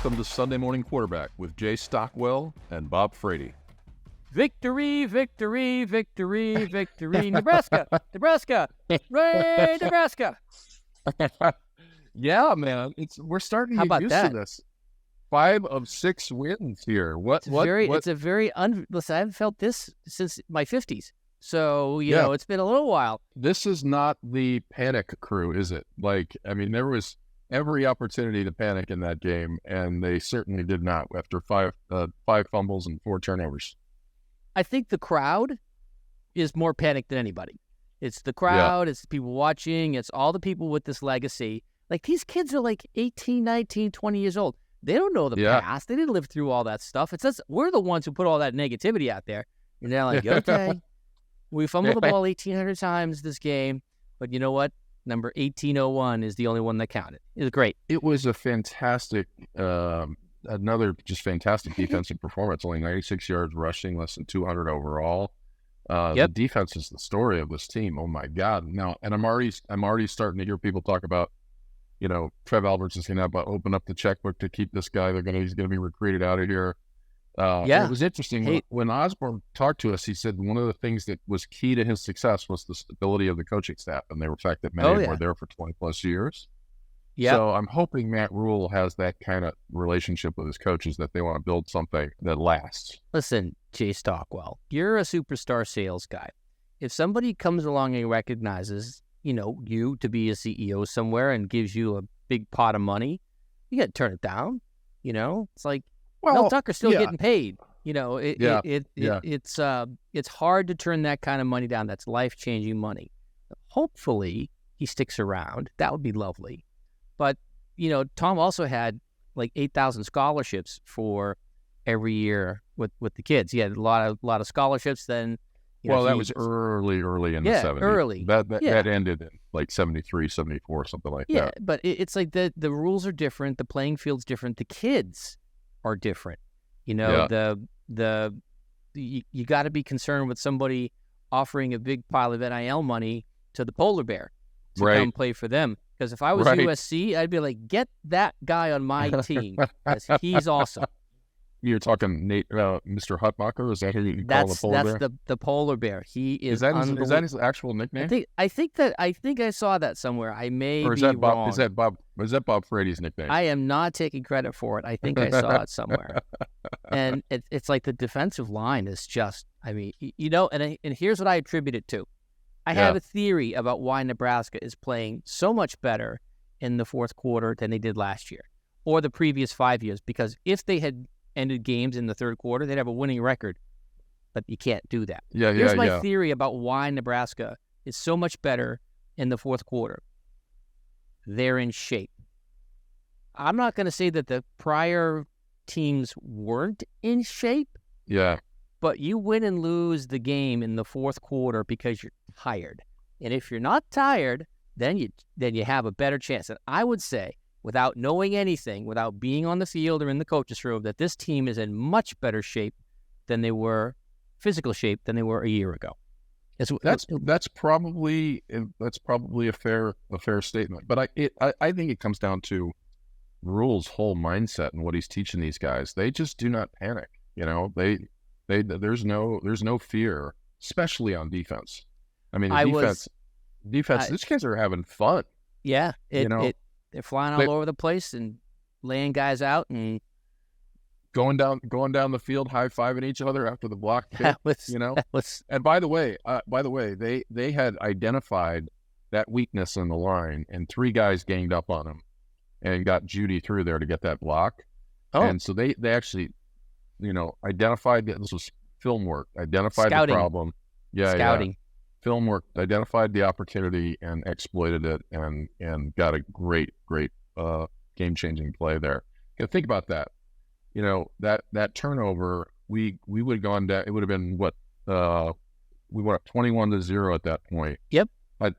Welcome to Sunday Morning Quarterback with Jay Stockwell and Bob Frady. Victory, victory, victory, victory. Nebraska, Nebraska, Ray, Nebraska. Yeah, man. We're starting to get used to this. 5 of 6 wins here. Listen, I haven't felt this since my 50s. So, you know, it's been a little while. This is not the panic crew, is it? There was every opportunity to panic in that game, and they certainly did not after five fumbles and 4 turnovers. I think the crowd is more panicked than anybody. It's the crowd, it's the people watching, it's all the people with this legacy. Like, these kids are like 18, 19, 20 years old. They don't know the past. They didn't live through all that stuff. It's us. We're the ones who put all that negativity out there. And they're like, okay, we fumbled the ball 1,800 times this game, but you know what? Number 1801 is the only one that counted. It was great. It was a fantastic, another just fantastic defensive performance. Only 96 yards rushing, less than 200 overall. The defense is the story of this team. Oh my God! Now, and I'm already starting to hear people talk about, you know, Trev Alberts is going to open up the checkbook to keep this guy. He's going to be recruited out of here. It was interesting when Osborne talked to us. He said one of the things that was key to his success was the stability of the coaching staff, and the fact that many of them were there for 20 plus years. Yeah. So I'm hoping Matt Rhule has that kind of relationship with his coaches, that they want to build something that lasts. Listen, Jay Stockwell, you're a superstar sales guy. If somebody comes along and recognizes, you know, you to be a CEO somewhere and gives you a big pot of money, you got to turn it down. You know, it's like, Mel Tucker's still getting paid. You know, it's hard to turn that kind of money down. That's life-changing money. Hopefully, he sticks around. That would be lovely. But, you know, Tom also had like 8,000 scholarships for every year with the kids. He had a lot of scholarships. Then, that was early in the 70s. Early. That ended in like 73, 74, something like that. Yeah, but it's like the rules are different. The playing field's different. The kids are different. You know, you got to be concerned with somebody offering a big pile of NIL money to the polar bear to come play for them. Because if I was USC, I'd be like, get that guy on my team, because he's awesome. You're talking Nate, Mr. Hutmacher? Is that who you call the polar bear? That's the polar bear. He is Is that his actual nickname? I think I saw that somewhere. I may be wrong. Is that Bob Frady's nickname? I am not taking credit for it. I think I saw it somewhere. And it's like the defensive line is just, I mean, you know, and here's what I attribute it to. I have a theory about why Nebraska is playing so much better in the fourth quarter than they did last year or the previous 5 years. Because if they had ended games in the third quarter, they'd have a winning record. But you can't do that. Here's my theory about why Nebraska is so much better in the fourth quarter. They're in shape. I'm not going to say that the prior teams weren't in shape. Yeah. But you win and lose the game in the fourth quarter because you're tired. And if you're not tired, then you have a better chance. And I would say, without knowing anything, without being on the field or in the coach's room, that this team is in much better shape than they were, physical shape than they were a year ago. That's probably a fair statement. But I think it comes down to Rhule's whole mindset and what he's teaching these guys. They just do not panic. You know, there's no fear, especially on defense. I mean, defense. These kids are having fun. Yeah, they're flying all over the place and laying guys out and going down the field, high-fiving each other after the block kick. And by the way, they had identified that weakness in the line, and 3 guys ganged up on him and got Judy through there to get that block. Oh. And so they actually, you know, identified that this was film work, identified the problem. Scouting. Film work, identified the opportunity and exploited it, and got a great game-changing play there. You know, think about that. You know, that turnover, we would have gone down. It would have been we went up 21-0 at that point. Yep. It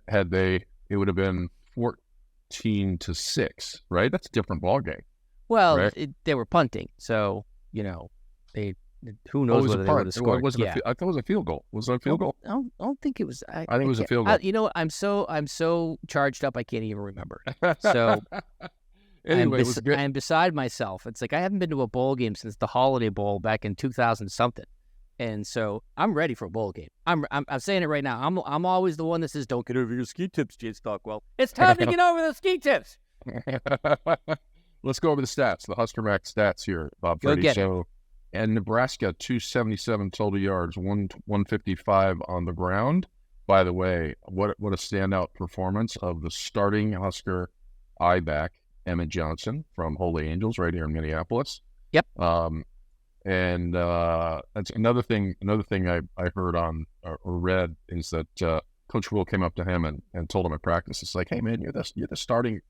would have been 14-6, right? That's a different ballgame. Well, right? They were punting, so you know who knows whether they would have scored. I thought it was a field goal. Was it a field goal? I don't think it was. I think it was a field goal. You know what? I'm so charged up, I can't even remember. So Anyway, it was good. I'm beside myself. It's like I haven't been to a bowl game since the Holiday Bowl back in 2000 something, and so I'm ready for a bowl game. I'm saying it right now. I'm always the one that says, "Don't get over your ski tips, Jay Stockwell." It's time to get over the ski tips. Let's go over the stats. The Husker Max stats here, Bob Freddie. So, and Nebraska 277 total yards, 155 on the ground. By the way, what a standout performance of the starting Husker I-back, Emmett Johnson from Holy Angels right here in Minneapolis. Yep. And that's another thing I heard on or read is that Coach Rhule came up to him and told him at practice, it's like, hey man, you're the starting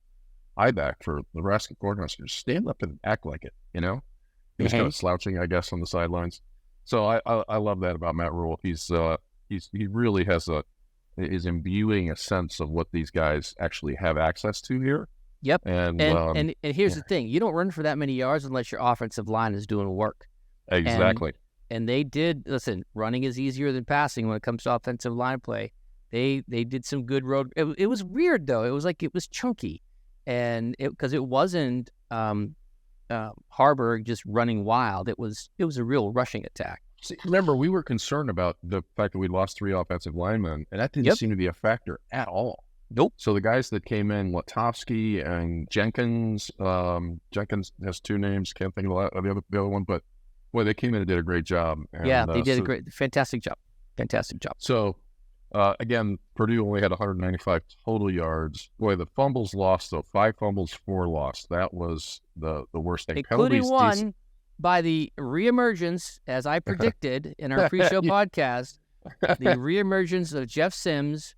I-back for Nebraska Cornhuskers. Stand up and act like it, you know? He was kind of slouching, I guess, on the sidelines. So I love that about Matt Rhule. He really is imbuing a sense of what these guys actually have access to here. Yep. And here's the thing. You don't run for that many yards unless your offensive line is doing work. Exactly. And they did, listen, running is easier than passing when it comes to offensive line play. They did some good road. It was weird, though. It was like it was chunky. And because it wasn't Harburg just running wild. It was a real rushing attack. See, remember, we were concerned about the fact that we lost 3 offensive linemen, and that didn't seem to be a factor at all. Nope. So the guys that came in, Latovsky and Jenkins, Jenkins has 2 names, can't think of the other one, but boy, they came in and did a great job. And, they did a fantastic job. So, again, Purdue only had 195 total yards. Boy, the fumbles lost, though. 5 fumbles, 4 lost. That was the worst thing. Including one by the reemergence, as I predicted in our pre-show podcast, the reemergence of Jeff Sims,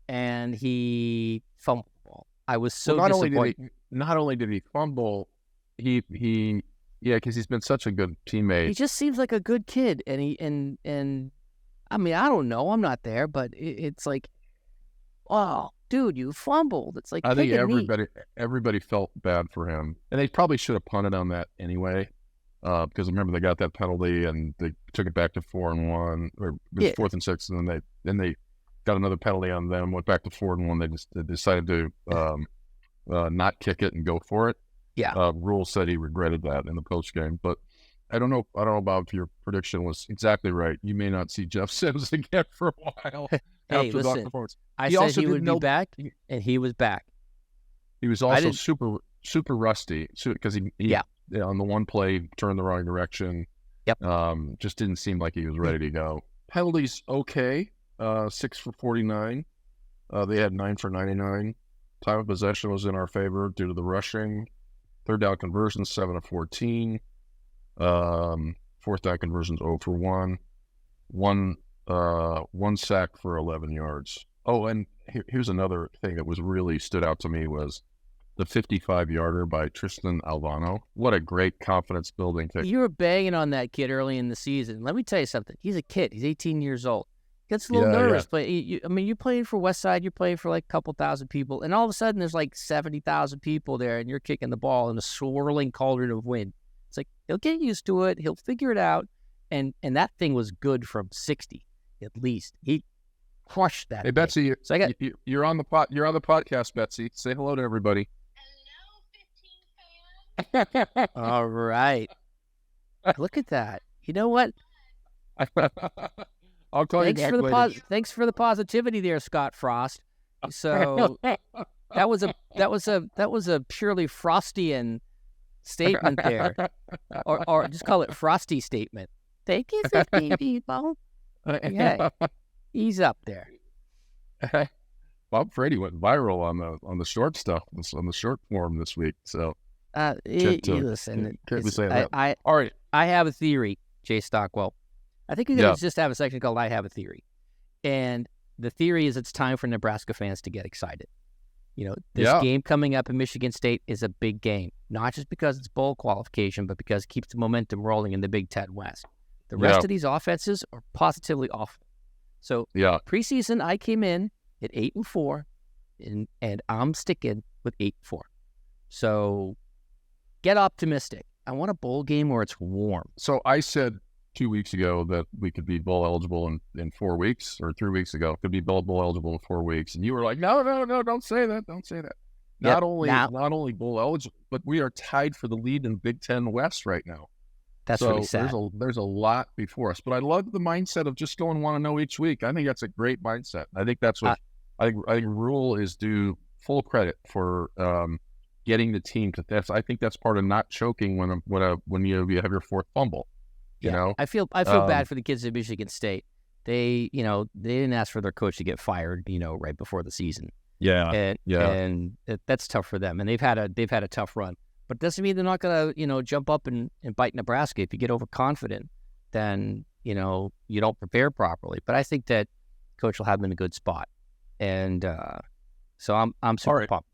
and he fumbled the ball. I was so disappointed. Not only did he fumble, because he's been such a good teammate. He just seems like a good kid, and I mean, I don't know, I'm not there, but it's like, oh, dude, you fumbled. It's like I think everybody felt bad for him, and they probably should have punted on that anyway. Because remember they got that penalty and they took it back to 4-1 or 4th and 6, and then they got another penalty on them, went back to 4-1. They decided to not kick it and go for it. Yeah. Rhule said he regretted that in the post game, but I don't know, Bob, if your prediction was exactly right. You may not see Jeff Sims again for a while. Hey, listen, I said he would be back, and he was back. He was also super rusty because he on the one play turned the wrong direction. Yep. Just didn't seem like he was ready to go. Penalties okay. 6 for 49. They had 9 for 99. Time of possession was in our favor due to the rushing. 3rd down conversions 7 of 14. 4th down conversions 0 for 1. One sack for 11 yards. Oh, and here's another thing that was really stood out to me was the 55-yarder by Tristan Alvano. What a great confidence-building thing. You were banging on that kid early in the season. Let me tell you something. He's a kid. He's 18 years old. Gets a little nervous. But, you're playing for Westside. You're playing for like a couple thousand people. And all of a sudden, there's like 70,000 people there, and you're kicking the ball in a swirling cauldron of wind. It's like, he'll get used to it. He'll figure it out. And that thing was good from 60, at least. He crushed that. Hey, Betsy, you're on the podcast, Betsy. Say hello to everybody. All right. Look at that. You know what? I'll call you back later. Thanks for the positivity there, Scott Frost. So that was a purely Frostian statement there, or just call it Frosty statement. Thank you, 15 people. Yeah, he's up there. Bob Frady went viral on the short stuff, on the short form this week. So. Listen, all right. I have a theory, Jay Stockwell. I think we're going to just have a section called I Have a Theory. And the theory is it's time for Nebraska fans to get excited. This game coming up in Michigan State is a big game, not just because it's bowl qualification, but because it keeps the momentum rolling in the Big Ten West. The rest of these offenses are positively awful. So preseason, I came in at 8-4, and I'm sticking with 8-4. So get optimistic. I want a bowl game where it's warm. So I said 2 weeks ago that we could be bowl eligible in 4 weeks, or 3 weeks ago, could be bowl eligible in 4 weeks. And you were like, no, don't say that. Don't say that. not only bowl eligible, but we are tied for the lead in Big Ten West right now. That's really sad. There's a lot before us, but I love the mindset of just going 1-0 each week. I think that's a great mindset. I think that's what I think Rhule is due full credit for getting the team to that. I think that's part of not choking when you have your fourth fumble. You know, I feel bad for the kids at Michigan State. They didn't ask for their coach to get fired, right before the season. Yeah, and that's tough for them. And they've had a tough run. But it doesn't mean they're not going to, jump up and bite Nebraska. If you get overconfident, then, you don't prepare properly. But I think that coach will have them in a good spot. And so I'm super pumped.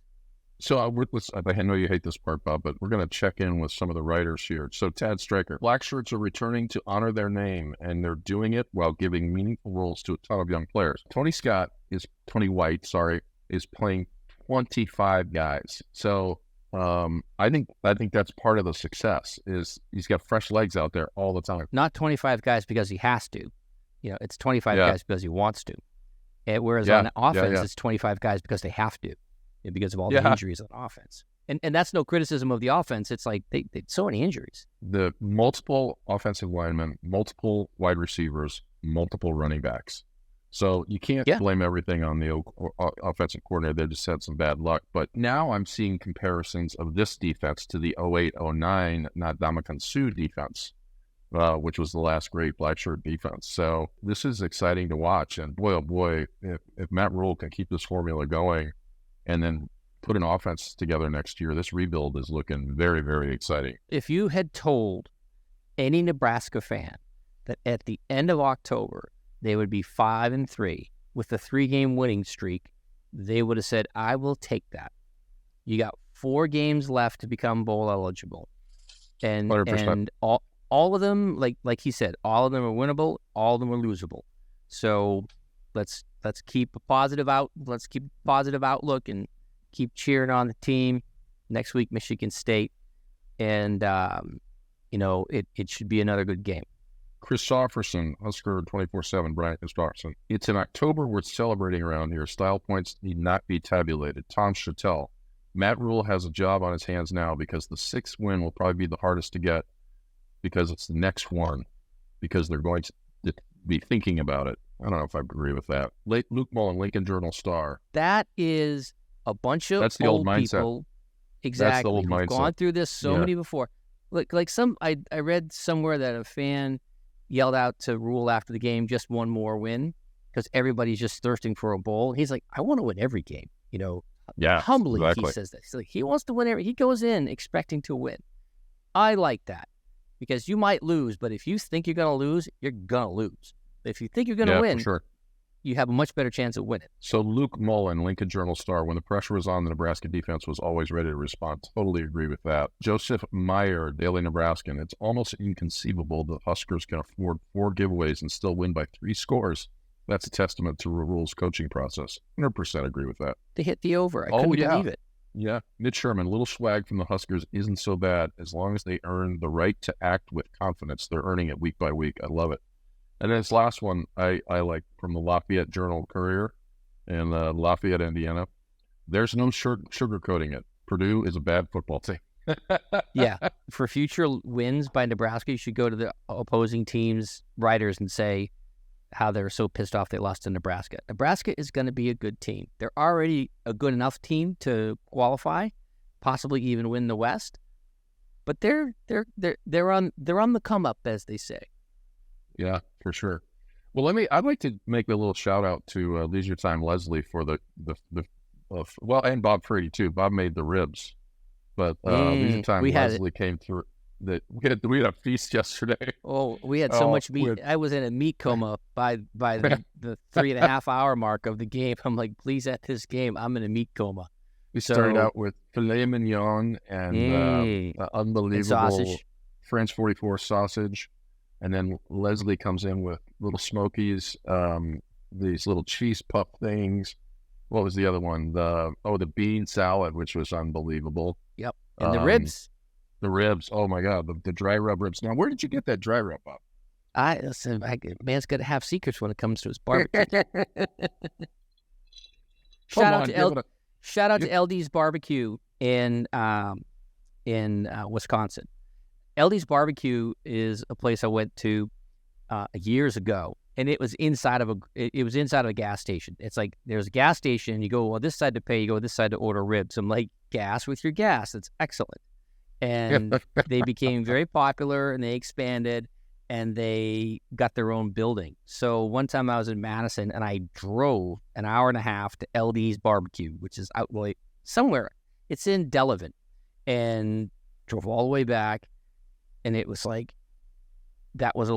So I know you hate this part, Bob, but we're going to check in with some of the writers here. So Tad Stryker, Black Shirts are returning to honor their name, and they're doing it while giving meaningful roles to a ton of young players. Tony White, is playing 25 guys. So I think that's part of the success is he's got fresh legs out there all the time. Not 25 guys because he has to. It's 25 guys because he wants to. Whereas on offense, it's 25 guys because they have to, because of all the injuries on offense. And that's no criticism of the offense. It's like they so many injuries. The multiple offensive linemen, multiple wide receivers, multiple running backs. So you can't blame everything on the offensive coordinator. They just had some bad luck. But now I'm seeing comparisons of this defense to the 08-09 Ndamukong Suh defense, which was the last great black shirt defense. So this is exciting to watch. And boy, oh boy, if Matt Rhule can keep this formula going and then put an offense together next year, this rebuild is looking very, very exciting. If you had told any Nebraska fan that at the end of October they would be 5-3 with a 3-game winning streak, they would have said, I will take that. You got 4 games left to become bowl eligible. And 100%. And all of them, like he said, all of them are winnable, all of them are losable. So let's keep a positive outlook and keep cheering on the team. Next week, Michigan State. And it should be another good game. Christopherson, Husker 24/7, Brian Christopherson. It's in October. We're celebrating around here. Style points need not be tabulated. Tom Chattel. Matt Rhule has a job on his hands now because the 6th win will probably be the hardest to get because it's the next one, because they're going to be thinking about it. I don't know if I agree with that. Luke Mullen, Lincoln Journal-Star. That is a bunch of That's the old mindset. People. Exactly. That's the old mindset. We've gone through this so many before. Like I read somewhere that a fan yelled out to Rhule after the game, just one more win, because everybody's just thirsting for a bowl. He's like, I want to win every game. Humbly, exactly. He says this. He's like, he wants to win he goes in expecting to win. I like that, because you might lose, but if you think you're going to lose, you're going to lose. If you think you're going to win, sure, you have a much better chance of winning. So Luke Mullen, Lincoln Journal-Star, when the pressure was on, the Nebraska defense was always ready to respond. Totally agree with that. Joseph Meyer, Daily Nebraskan. It's almost inconceivable the Huskers can afford 4 giveaways and still win by 3 scores. That's a testament to Rhule's coaching process. 100% agree with that. They hit the over. I couldn't believe it. Yeah. Mitch Sherman, little swag from the Huskers isn't so bad as long as they earn the right to act with confidence. They're earning it week by week. I love it. And then this last one I like from the Lafayette Journal-Courier in Lafayette, Indiana. There's no sugarcoating it. Purdue is a bad football team. Yeah. For future wins by Nebraska, you should go to the opposing team's writers and say how they're so pissed off they lost to Nebraska. Nebraska is going to be a good team. They're already a good enough team to qualify, possibly even win the West. But they're on the come up, as they say. Yeah, for sure. Well, I'd like to make a little shout out to Leisure Time Leslie for and Bob Frady too. Bob made the ribs, but Leisure Time Leslie came through. We had a feast yesterday. Oh, we had so much meat. I was in a meat coma by the 3.5 hour mark of the game. I'm like, please, at this game, I'm in a meat coma. We started out with filet mignon and unbelievable sausage. French 44 sausage. And then Leslie comes in with little smokies, these little cheese puff things. What was the other one? The bean salad, which was unbelievable. Yep. And the ribs. The ribs. Oh my God. The dry rub ribs. Now, where did you get that dry rub up? Man's got to have secrets when it comes to his barbecue. Shout out to Shout out to LD's Barbecue in Wisconsin. LD's Barbecue is a place I went to years ago, and it was inside of a gas station. It's like there's a gas station. You go, well, this side to pay. You go this side to order ribs. I'm like, gas with your gas. That's excellent. And they became very popular, and they expanded, and they got their own building. So one time I was in Madison, and I drove an hour and a half to LD's Barbecue, which is out like somewhere. It's in Delavan, and drove all the way back, and it was like that was a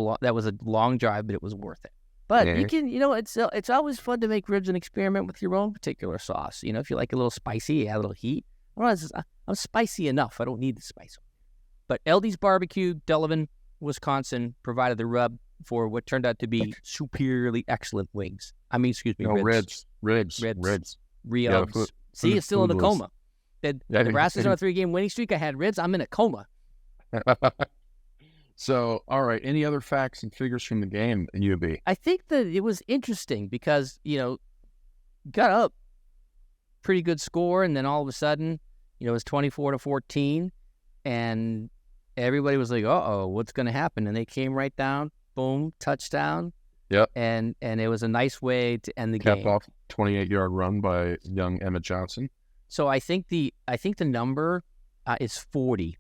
long drive, but it was worth it. But you can, it's always fun to make ribs and experiment with your own particular sauce. If you like a little spicy, add a little heat. I'm spicy enough. I don't need the spice. But LD's Barbecue, Delavan, Wisconsin, provided the rub for what turned out to be superiorly excellent wings. Ribs. Yeah, See, it's still in a coma. Nebraska's on a 3-game winning streak. I had ribs. I'm in a coma. So, all right. Any other facts and figures from the game in UB? I think that it was interesting because, got up pretty good score, and then all of a sudden, it was 24-14, and everybody was like, uh-oh, what's going to happen? And they came right down, boom, touchdown. Yep. And it was a nice way to end the game. Capped off 28-yard run by young Emmett Johnson. So I think the number is 40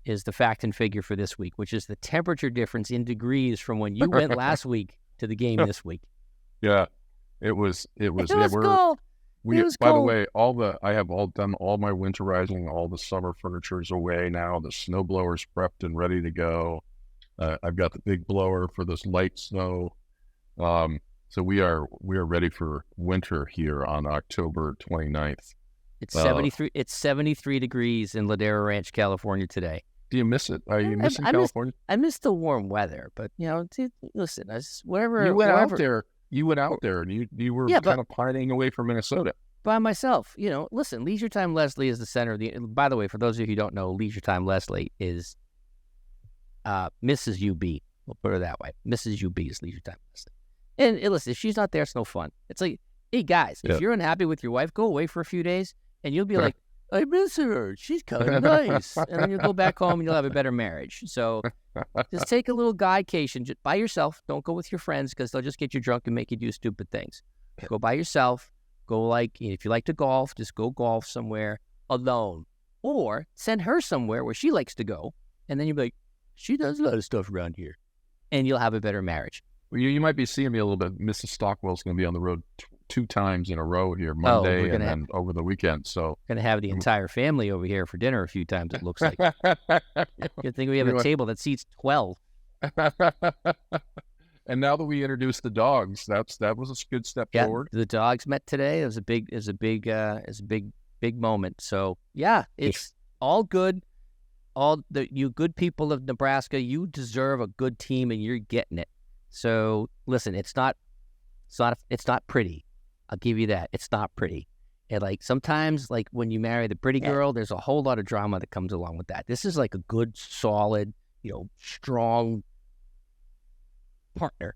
is the fact and figure for this week, which is the temperature difference in degrees from when you went last week to the game this week. Yeah, it was cold. By the way, I have done all my winterizing. All the summer furniture is away now. The snow blower's prepped and ready to go. I've got the big blower for this light snow. So we are ready for winter here on October 29th. It's 73. It's 73 degrees in Ladera Ranch, California today. Do you miss it? Are you missing California? I miss the warm weather, but listen, whatever. You went out there. You went out there, and you were kind of pining away from Minnesota by myself. Listen, Leisure Time Leslie is the center of the. By the way, for those of you who don't know, Leisure Time Leslie is Mrs. UB. We'll put her that way. Mrs. UB is Leisure Time Leslie. And listen, if she's not there, it's no fun. It's like, hey guys, if you're unhappy with your wife, go away for a few days, and you'll be like, I miss her. She's kind of nice. And then you'll go back home and you'll have a better marriage. So just take a little guycation by yourself. Don't go with your friends because they'll just get you drunk and make you do stupid things. Go by yourself. Go if you like to golf, just go golf somewhere alone. Or send her somewhere where she likes to go. And then you'll be like, she does a lot of stuff around here. And you'll have a better marriage. Well, you might be seeing me a little bit. Mrs. Stockwell's going to be on the road 2 times in a row here, Monday and then over the weekend. So going to have the entire family over here for dinner a few times, it looks like. Good thing we have a table that seats 12. And now that we introduced the dogs, that was a good step forward. The dogs met today. It was a big moment. So yeah, it's all good. You good people of Nebraska, you deserve a good team, and you're getting it. So listen, it's not pretty. I'll give you that. It's not pretty. And sometimes when you marry the pretty girl, there's a whole lot of drama that comes along with that. This is like a good, solid, strong partner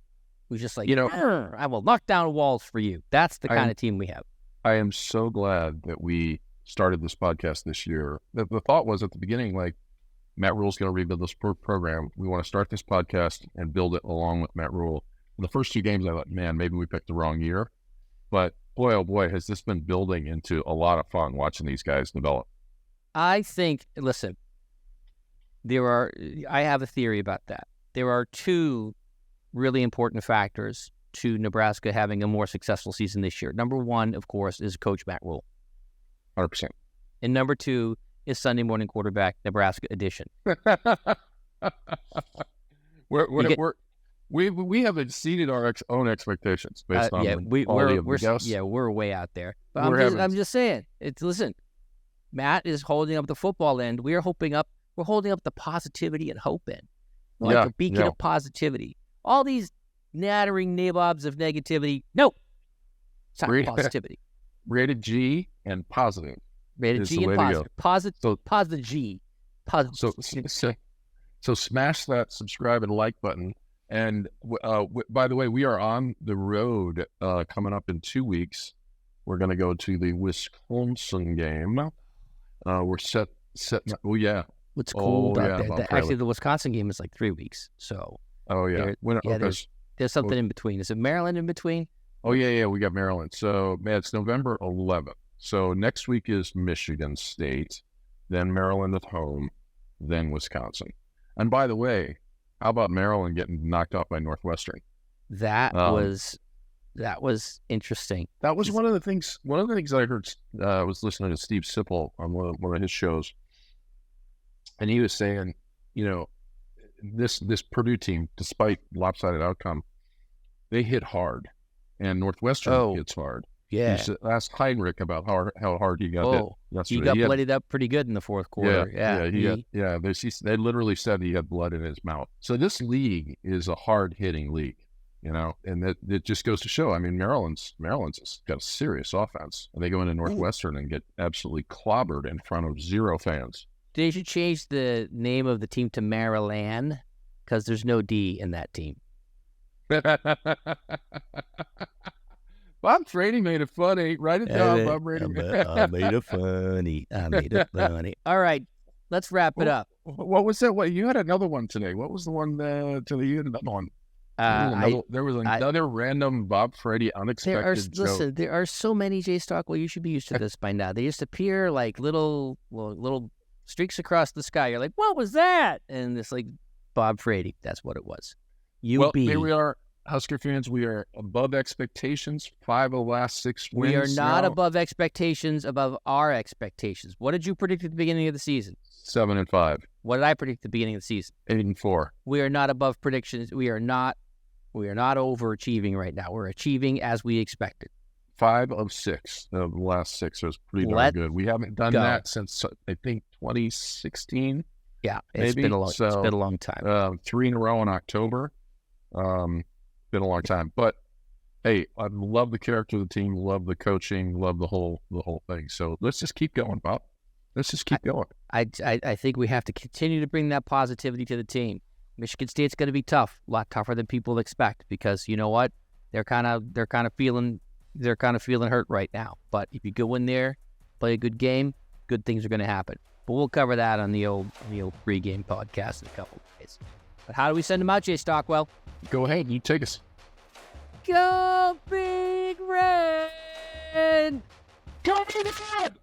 who's just like, I will knock down walls for you. That's the kind of team we have. I am so glad that we started this podcast this year. The thought was at the beginning, Matt Rhule's going to rebuild this program. We want to start this podcast and build it along with Matt Rhule. In the first 2 games, I thought, man, maybe we picked the wrong year. But boy, oh boy, has this been building into a lot of fun watching these guys develop. I think, listen, I have a theory about that. There are 2 really important factors to Nebraska having a more successful season this year. Number 1, of course, is Coach Matt Rhule. 100%. And number 2 is Sunday morning quarterback, Nebraska edition. We have exceeded our own expectations based on we're way out there. But I'm just saying. Listen, Matt is holding up the football end. We're holding up the positivity and hope end, a beacon of positivity. All these nattering nabobs of negativity. Nope, it's not positivity. Rated G and positive. Rated G and positive. Positive G. Positive. So smash that subscribe and like button. And by the way, we are on the road coming up in 2 weeks We're going to go to the Wisconsin game. We're set. Oh, yeah. It's cold out there. Actually, the Wisconsin game is like 3 weeks. So. Oh, yeah. There's something in between. Is it Maryland in between? Oh, yeah. We got Maryland. So, man, it's November 11th. So next week is Michigan State, then Maryland at home, then Wisconsin. And by the way, how about Maryland getting knocked off by Northwestern? That was interesting. That was one of the things I heard. I was listening to Steve Sipple on one of his shows, and he was saying, this Purdue team, despite lopsided outcome, they hit hard, and Northwestern hits hard. Yeah. Ask Heinrich about how hard he got hit yesterday. He got bloodied up pretty good in the fourth quarter. They literally said he had blood in his mouth. So this league is a hard-hitting league, and it just goes to show. I mean, Maryland's got a serious offense. And they go into Northwestern and get absolutely clobbered in front of 0 fans. They should change the name of the team to Maryland because there's no D in that team. Bob Brady made it funny. Write it down, Bob Brady. I made it funny. All right, let's wrap it up. What was that? You had another one today. What was the one today? You had another one. There was another random Bob Brady unexpected joke. Listen, there are so many, Jay Stockwell. You should be used to this by now. They just appear like little streaks across the sky. You're like, what was that? And it's like Bob Brady. That's what it was. Here we are. Husker fans, we are above expectations. 5 of the last 6 wins. We are not above expectations, above our expectations. What did you predict at the beginning of the season? 7-5. What did I predict at the beginning of the season? 8-4. We are not above predictions. We are not overachieving right now. We're achieving as we expected. 5 of 6 of the last 6 was pretty darn good. We haven't done that since I think 2016. Yeah, it's been a long time. 3 in a row in October. Been a long time, but hey, I love the character of the team, love the coaching, love the whole thing. So let's just keep going, Bob. Let's just keep going. I think we have to continue to bring that positivity to the team. Michigan State's going to be tough, a lot tougher than people expect, because you know what, they're kind of feeling hurt right now. But if you go in there, play a good game, good things are going to happen. But we'll cover that on the old pregame podcast in a couple of days. But how do we send them out, Jay Stockwell? Go ahead, you take us. Go Big Red! Go Big Red!